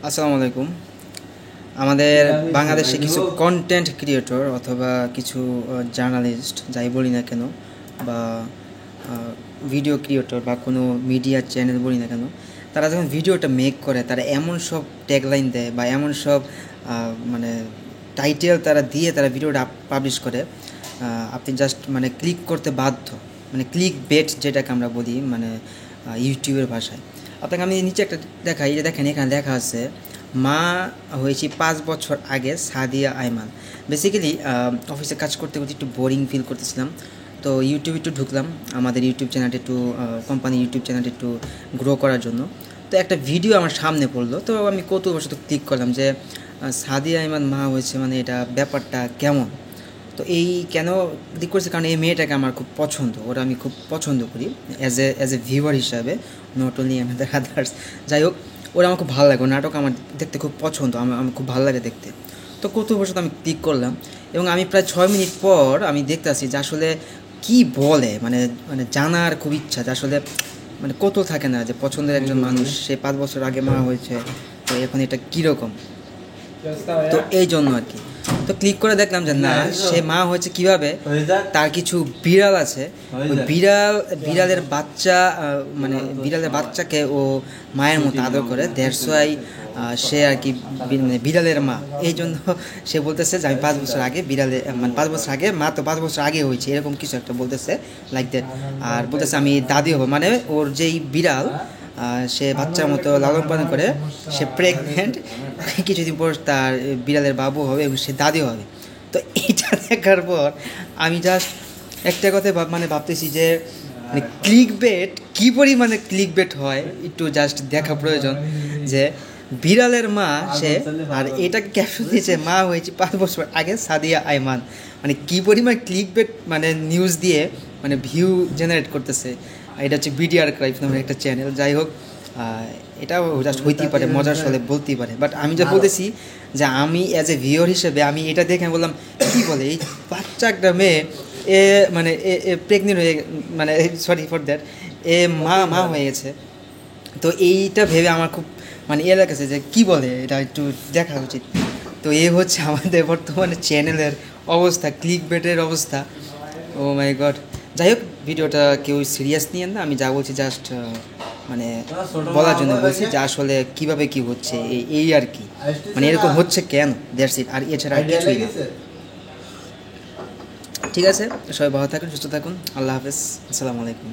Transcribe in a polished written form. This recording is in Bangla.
আসসালামু আলাইকুম। আমাদের বাংলাদেশে কিছু কন্টেন্ট ক্রিয়েটর অথবা কিছু জার্নালিস্ট যাই বলি না কেন, বা ভিডিও ক্রিয়েটর বা কোনো মিডিয়া চ্যানেল বলি না কেন, তারা যখন ভিডিওটা মেক করে তারা এমন সব ট্যাগলাইন দেয় বা এমন সব মানে টাইটেল তারা দিয়ে তারা ভিডিওটা পাবলিশ করে, আপনি জাস্ট মানে ক্লিক করতে বাধ্য, মানে ক্লিক বেট যেটাকে আমরা বলি, মানে ইউটিউবের ভাষায়। আপনাকে আমি নিচে একটা দেখাই, যে দেখেন এখানে লেখা আছে মা হয়েছি 5 বছর আগে সাদিয়া আইমান। বেসিক্যালি অফিসে কাজ করতে করতে একটু বোরিং ফিল করতেছিলাম, তো ইউটিউবে একটু ঢুকলাম, আমাদের ইউটিউব চ্যানেলটা একটু কোম্পানি ইউটিউব চ্যানেলটা একটু গ্রো করার জন্য। তো একটা ভিডিও আমার সামনে পড়লো, তো আমি কৌতূহলবশত ক্লিক করলাম যে সাদিয়া আইমান মা হয়েছে, মানে এটা ব্যাপারটা কেমন। তো এই কেন ক্লিক করছি, কারণ এই মেয়েটাকে আমার খুব পছন্দ, ওরা আমি খুব পছন্দ করি অ্যাজ এ ভিউয়ার হিসাবে, নট অনলি আমাদের আদার্স। যাই হোক, ওরা আমার খুব ভালো লাগে, ওর নাটক আমার দেখতে খুব পছন্দ, আমার খুব ভালো লাগে দেখতে। তো কৌতূহলবশত আমি ক্লিক করলাম, এবং আমি প্রায় 6 মিনিট পর আমি দেখতে আসি যে আসলে কী বলে, মানে মানে জানার খুব ইচ্ছা, যে আসলে মানে কত থাকে না যে পছন্দের একজন মানুষ, সে 5 বছর আগে মা হয়েছে, তো এখন এটা কীরকম। তো এই জন্য আর কি, তো ক্লিক করে দেখলাম যে না, সে মা হয়েছে কিভাবে। তার কিছু বিড়াল আছে, ওই বিড়ালের বাচ্চা, মানে বিড়ালের বাচ্চাকে ও মায়ের মতো আদর করে, দ্যাটস ওয়াই সে আর কি মানে বিড়ালের মা। এই জন্য সে বলতেছে যে আমি 5 বছর আগে বিড়ালে, মানে 5 বছর আগে মা, তো 5 বছর আগে হয়েছে, এরকম কিছু একটা বলতেছে, লাইক দ্যাট। আর বলতেছে আমি দাদি হবো, মানে ওর যেই বিড়াল সে বাচ্চার মতো লালন পালন করে, সে প্রেগনেন্ট, কিছুদিন পর তার বিড়ালের বাবু হবে এবং সে দাদি হবে। তো এইটা দেখার পর আমি জাস্ট একটা কথা মানে ভাবতেছি যে মানে ক্লিক বেট কী পরিমাণে ক্লিক বেট হয়, একটু জাস্ট দেখা প্রয়োজন। যে বিড়ালের মা সে, আর এটাকে ক্যাপশন দিয়েছে মা হয়েছে 5 বছর আগে সাদিয়া আইমান। মানে কী পরিমাণ ক্লিক বেট, মানে নিউজ দিয়ে মানে ভিউ জেনারেট করতেছে। এটা হচ্ছে বিডিআর ক্রাইভ নামের একটা চ্যানেল। যাই হোক, এটাও জাস্ট হইতেই পারে, মজার ছলে বলতেই পারে, বাট আমি যা বলতেছি যে আমি অ্যাজ এ ভিউয়ার হিসেবে আমি এটা দেখে আমি বললাম কী বলে এই বাচ্চা একটা মেয়ে, এ মানে এ প্রেগনেন্ট হয়ে, মানে সরি ফর দ্যাট, এ মা হয়ে গেছে। তো এইটা ভেবে আমার খুব মানে এ লাগছে যে কী বলে, এটা একটু দেখা উচিত। তো এই হচ্ছে আমাদের বর্তমানে চ্যানেলের অবস্থা, ক্লিক বেটের অবস্থা। ও মাই গড। যাই হোক, ভিডিওটা কেউ সিরিয়াস নিয়েন না, আমি যা বলছি জাস্ট মানে বলার জন্য বলছি যে আসলে কীভাবে কী হচ্ছে, এই আর কি, মানে এরকম হচ্ছে কেন, দ্যাটস ইট, আর এছাড়া আর কিছুই না। ঠিক আছে, সবাই ভালো থাকুন, সুস্থ থাকুন, আল্লাহ হাফেজ, আসসালামু আলাইকুম।